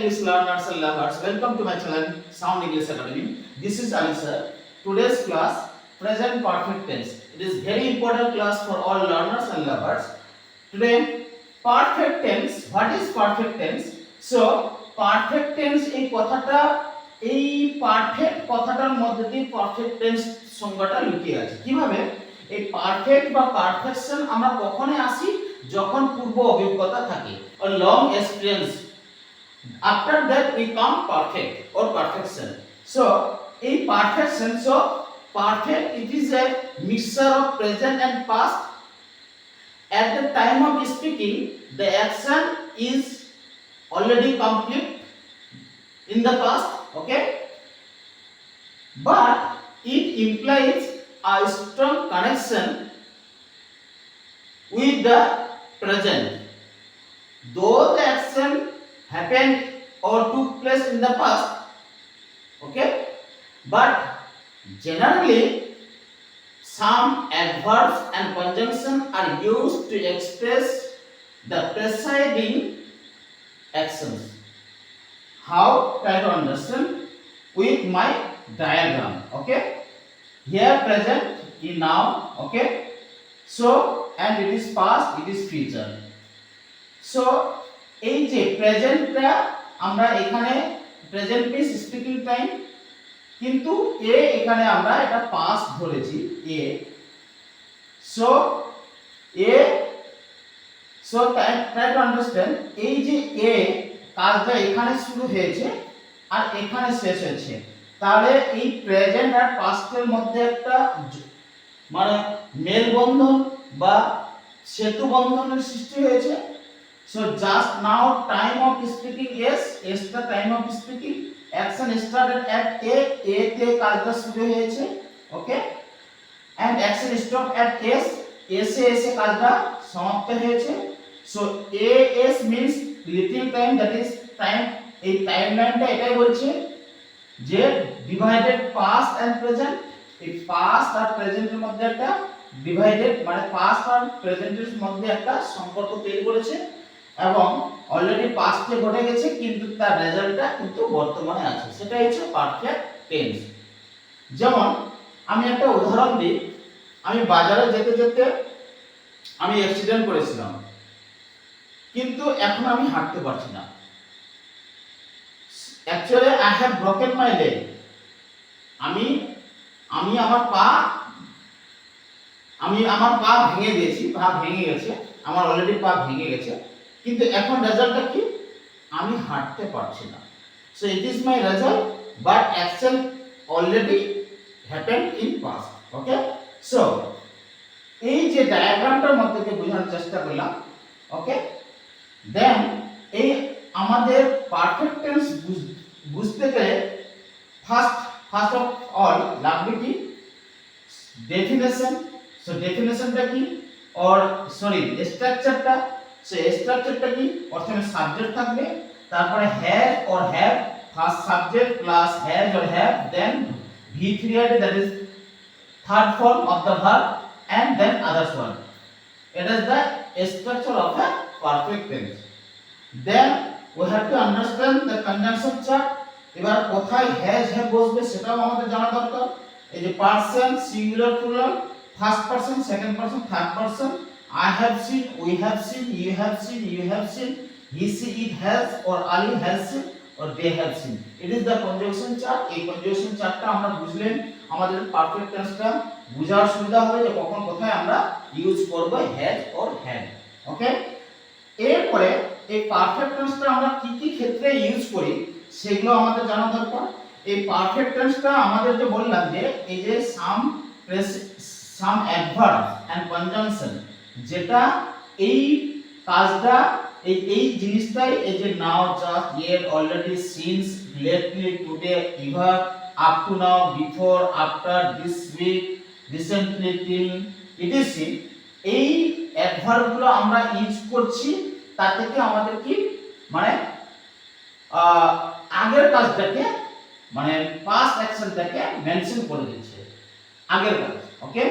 English learners and lovers, welcome to my channel Sound English Academy. This is Ali sir. Today's class, present perfect tense. It is very important class for all learners and lovers. Today, perfect tense. What is perfect tense? So, perfect tense এই কথাটা এই perfect কথাটার মধ্যে দিয়ে perfect tense সংজ্ঞাটা লুকিয়ে আছে। কিভাবে? এই পারফেক্ট বা পারফেকশন আমরা কখনো আসি যখন পূর্ব অভিজ্ঞতা থাকে, a long experience. After that we come perfect or perfection. So a perfection, so perfect, it is a mixture of present and past. At the time of speaking, the action is already complete in the past, okay, but it implies a strong connection with the present. Though the action happened or took place in the past, okay, but generally some adverbs and conjunction are used to express the preceding actions. How? Try to understand with my diagram, okay. Here present is now, okay, so and it is past, it is future. So এই যে প্রেজেন্টটা আমরা এখানে present means speaking time, কিন্তু এ এখানে আমরা এটা past ধরেছি uh. So uh, so try to understand এই যে এ কাজটা এখানে শুরু হয়েছে আর এখানে শেষ হয়েছে, তাহলে এই প্রেজেন্ট আর পাস্টের মধ্যে একটা মানে মেলবন্ধন বা সেতু বন্ধনের সৃষ্টি হয়েছে। So just now time of speaking yes, is the time of speaking, action started at a তে কাজটা শুরু হয়েছে, okay, and action stop at s, s এ কাজটা সমাপ্ত হয়েছে। So as means little time, that is time, এই টাইমলাইনটা এটাই বলছে যে ডিভাইডেড পাস্ট এন্ড প্রেজেন্ট, এই পাস্ট আর প্রেজেন্টের মধ্যে একটা ডিভাইডেড মানে পাস্ট আর প্রেজেন্টের মধ্যে একটা সম্পর্ক তৈরি করেছে এবং অলরেডি পাস্টে ঘটে গেছে কিন্তু তার রেজাল্টটা কিন্তু বর্তমানে আছে, সেটা হচ্ছে পারফেক্ট টেন্স। যেমন আমি একটা উদাহরণ দিই, আমি বাজারে যেতে যেতে আমি অ্যাক্সিডেন্ট করেছিলাম, কিন্তু এখন আমি হাঁটতে পারছি না। Actually I have broken my leg, আমি আমার পা ভেঙে দিয়েছি, পা ভেঙে গেছে, আমার অলরেডি পা ভেঙে গেছে, কিন্তু এখন রেজাল্টটা কি? আমি হাঁটতে পারছি না। So it is my result, but action already happened in past, okay. So এই যে ডায়াগ্রামটার মধ্যে দিয়ে বোঝানোর চেষ্টা করলাম, ওকে, দেন এই আমাদের পারফেক্ট টেন্স বুঝতে গেলে ফার্স্ট অফ অল লাগবে কি? ডেফিনেশন। সো ডেফিনেশনটা কি? অর সরি স্ট্রাকচারটা। সো স্ট্রাকচারটা কি? প্রথমে সাবজেক্ট থাকবে, তারপরে has or have, first subject plus has or have, then V3 that is third form of the verb and then others one. It is the structure of a perfect tense. Then we have to understand the conjunction chart. এবার কোথায় has have বসবে সেটাও আমাদের জানা দরকার। এই যে person, singular plural, first person, second person, third person, I have seen, we have seen, you have seen, you have seen, he, she, it has, or Ali has seen, or they have seen. It is the conjunction chart. এই conjunction chartটা আমরা বুঝলে আমাদের perfect টেন্সটা বোঝার সুবিধা হবে যে কখন কোথায় আমরা ইউজ করব হ্যাজ অর হ্যাড, ওকে। এরপরে এই পারফেক্ট টেন্সটা আমরা কি কি ক্ষেত্রে ইউজ করি সেগুলো আমাদের জানা দরকার। এই পারফেক্ট টেন্সটা আমাদের যে বললাম যে এই যে সাম অ্যাডভার্ব এন্ড কনজাংশন, যেটা এই কাজটা এই জিনিসটাই এই যে now, just, yet, already, since, lately, today, ever, up to now, before, after, this week, recently, till, ETC, এই অ্যাডভার্বগুলো আমরা ইউজ করছি। তার থেকে আমাদের কি মানে আগের কাজটাকে মানে পাস্ট অ্যাকশনটাকে মেনশন করে দিচ্ছে, আগের কাজ, ওকে।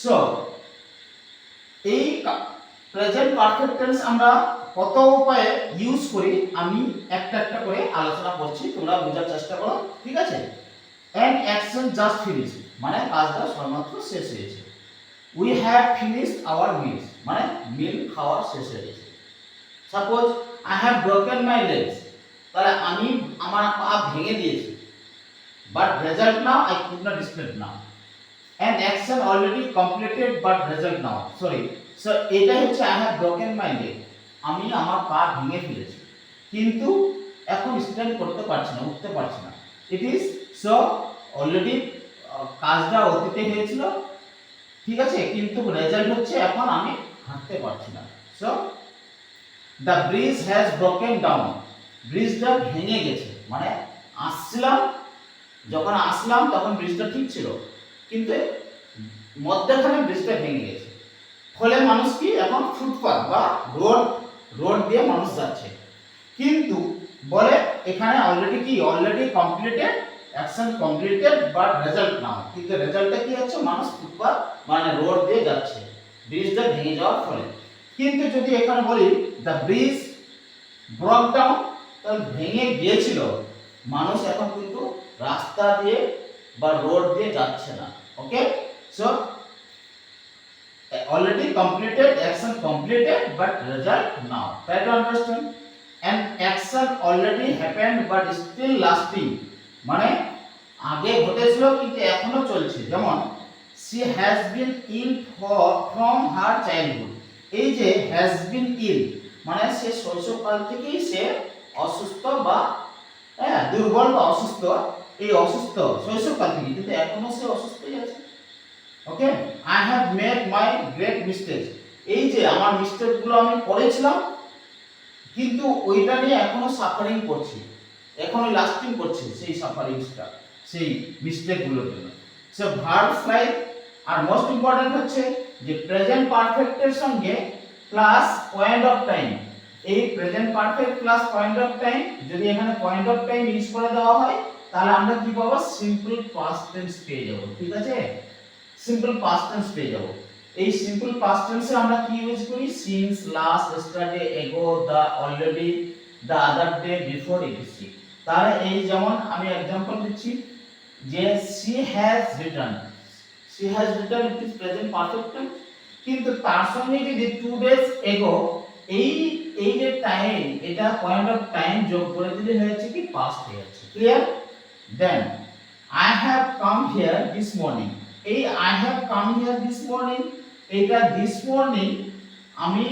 সো এই প্রেজেন্ট পারফেক্ট টেন্স আমরা কত উপায়ে ইউজ করি আমি একটা একটা করে আলোচনা করছি, তোমরা বোঝার চেষ্টা করো, ঠিক আছে। অ্যান অ্যাকশন জাস্ট ফিনিশ মানে কাজটা সবেমাত্র শেষ হয়েছে। We have finished our meals মানে মিল খাওয়া শেষ হয়ে গেছে। Suppose I have broken my legs, তাহলে আমি আমার পা ভেঙে দিয়েছি, but result now I could not spread now. An action already completed but result now, sorry. So এটা হচ্ছে I have broken my leg, আমি আমার পা ভেঙে ফেলেছি কিন্তু এখন স্ট্যান্ড করতে পারছি না, উঠতে পারছি না। ইট ইজ সো অলরেডি কাজটা অতীতে হয়েছিল, ঠিক আছে, কিন্তু রেজাল্ট হচ্ছে এখন আমি হাঁটতে পারছি না। So the bridge has broken down, ব্রিজটা ভেঙে গেছে মানে যখন আসলাম তখন ব্রিজটা ঠিক ছিল কিন্তু মধ্যখানে ব্রিজটা ভেঙে গেছে, ফলে মানুষ কি এখন ফুটপাথ বা রোড দিয়ে মানুষ যাচ্ছে। কিন্তু বলে এখানে already completed, action completed but result নাও, কিন্তু রেজাল্টটা কি হচ্ছে, মানুষ ফুটপাথ মানে রোড দিয়ে যাচ্ছে ব্রিজটা ভেঙে যাওয়ার ফলে। কিন্তু যদি এখানে বলি দ্য ব্রিজ ব্রক ডাউন, তাহলে ভেঙে গিয়েছিল, মানুষ এখন কিন্তু রাস্তা দিয়ে বা রোড দিয়ে যাচ্ছে না। ওকে, so already completed, action completed but result now, try to understand. An action already happened but still lasting মানে আগে ঘটেছিল কিন্তু এখনো চলছে। যেমন she has been ill from her childhood, এই যে has been ill মানে সে শৈশবকাল থেকেই সে অসুস্থ বা দুর্বল বা অসুস্থ, এই অসুস্থ শৈশবকাল থেকে, কিন্তু এখনো সে অসুস্থই আছে। Okay, I have made my great mistake, এই যে আমার মিস্টেকগুলো আমি করেছিলাম কিন্তু ওইটা নিয়ে এখনো সাফারিং করছি, এখনো লাস্টিং করছে সেই সাফারিংসটা, সেই মিস্টেকগুলোর জন্য। সো ভার্বস লাইক, আর মোস্ট ইম্পর্টেন্ট হচ্ছে যে প্রেজেন্ট পারফেক্টের সঙ্গে প্লাস পয়েন্ট অফ টাইম, এই present perfect plus point of time, যদি এখানে পয়েন্ট অফ টাইম ইউজ করে দেওয়া হয় তাহলে আমরা কি পাবো, সিম্পল পাস্ট টেন্স পেয়ে যাব, ঠিক আছে, সিম্পল পাস্ট টেন্স পেয়ে যাব। এই সিম্পল পাস্ট টেন্সে আমরা কি ইউজ করি, since, last, yesterday, ago, the, already, the other day, before, etc। তাহলে এই যেমন আমি एग्जांपल দিচ্ছি যে she has written it is present perfect tense, কিন্তু তার সঙ্গে যদি 2 days ago এই যে টাইম, এটা পয়েন্ট অফ টাইম যোগ করে দিলে হয়েছে কি পাস্ট হয়ে যাচ্ছে। Clear? Then I have come here this morning, এই I have come here this morning, এটা this morning আমি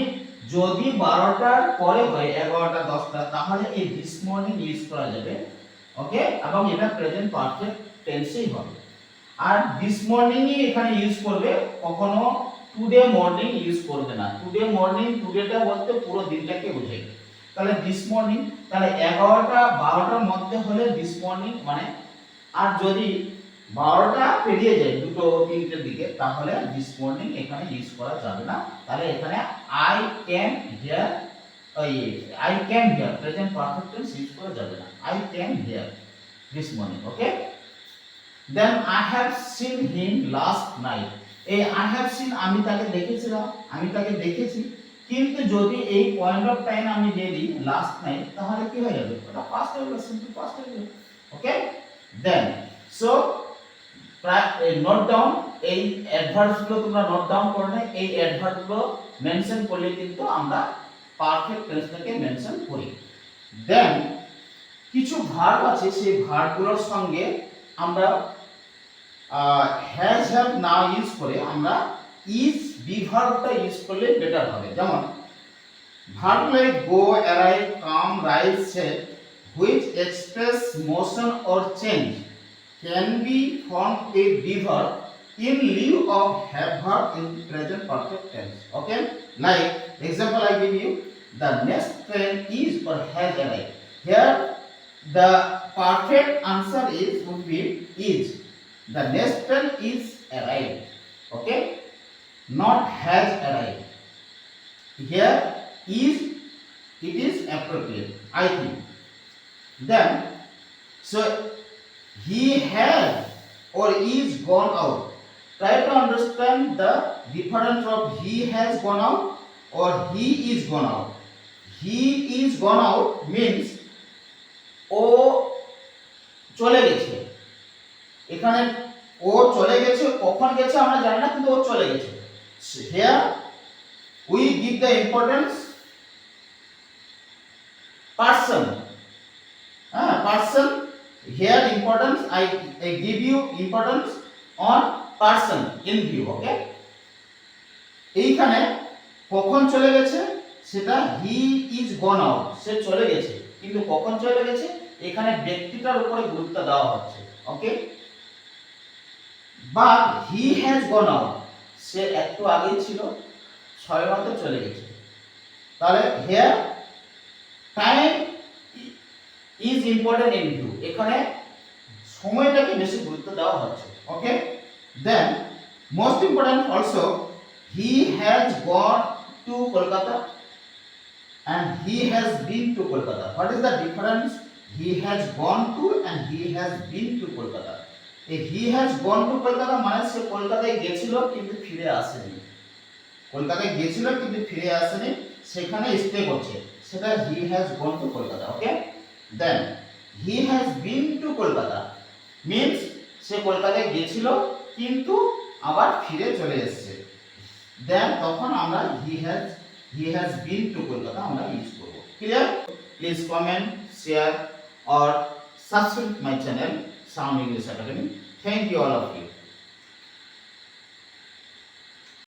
যদি 12টার পরে হয় 11টা 10টা তাহলে এই this morning ইউজ করা যাবে। ওকে, এবং এটা প্রেজেন্ট পারফেক্ট টেন্সেই হবে। আর this morning ই এখানে ইউজ করবে, কখনো টুডে মর্নিং ইউজ করবে না। টুডে মর্নিং, টুডেটা বলতে পুরো দিনটাকে বোঝায়। তাহলে this morning, তাহলে 11টা 12টার মধ্যে হলে this morning মানে, আর যদি 12টা পেরিয়ে যায় 2টো 3টের দিকে তাহলে this morning এখানে ইউজ করা যাবে না। তাহলে এখানে I came here present perfect tense use করা যাবে না। I came here this morning, okay? Then I have seen him last night, এই I have seen আমি তাকে দেখেছিলাম, আমি তাকে দেখেছি, কিন্তু যদি এই পয়েন্ট অফ টাইম আমি দিয়ে দিই লাস্ট নাইট তাহলে কি হয়ে যাবে, ওটা পাস্ট হয়ে যাবে, সিম্পল পাস্ট হয়ে যাবে। ওকে, দেন সো নোট ডাউন, এই অ্যাডভার্বস গুলো তোমরা নোট ডাউন করে নাও, এই অ্যাডভার্ব গুলো মেনশন করলে কিন্তু আমরা পারফেক্ট টেন্সটাকে মেনশন করি। দেন কিছু ভার্ব আছে, সেই ভার্বগুলোর সঙ্গে আমরা হ্যাজ হ্যাভ নাও ইউজ করে আমরা ইজ বি ভার্বটা ইউজ করলে বেটার হবে। যেমন verb like go, arrive, come, rise, set which express motion or change can be formed a be verb in lieu of have verb in present perfect tense. Okay, like example I give you, the next train is or has arrived. Here the perfect answer would be is, the next train is arrived, okay, not has arrived. Here is, it is appropriate, I think. Then so he has or is gone out, try to understand the difference of he has gone out or he is gone out. He is gone out means ও চলে গেছে, এখানে ও চলে গেছে, কখন গেছে আমরা জানি না, কিন্তু ও চলে গেছে। Here we give the importance person, হ্যাঁ person, here importance I give you importance on person in view, okay. এইখানে কখন চলে গেছে সেটা হি ইজ গন আউট, সে চলে গেছে, কিন্তু কখন চলে গেছে এখানে ব্যক্তিটার উপরে গুরুত্ব দেওয়া হচ্ছে, ওকে। বা হি হ্যাজ গন আউট, সে একটু আগেই ছিল, 6 মাসে চলে গেছে। তাহলে here time is important in view, এখানে সময়টাকে বেশি গুরুত্ব দেওয়া হচ্ছে, okay. Then most important also he has gone to Kolkata and he has been to Kolkata. What is the difference? He has gone to and he has been to Kolkata. এই he has gone to Kolkata মানে সে কলকাতায় গিয়েছিল কিন্তু ফিরে আসেনি, কলকাতায় গিয়েছিল কিন্তু ফিরে আসেনি, সেখানে স্টে করছে, সেটা he has gone to Kolkata, okay. Then he has been to Kolkata means সে কলকাতায় গিয়েছিল কিন্তু আবার ফিরে চলে এসেছে, দেন তখন আমরা he has been to Kolkata আমরা ইউজ করব। Clear? Please comment, share or subscribe my channel Sound English Academy. Thank you all of you.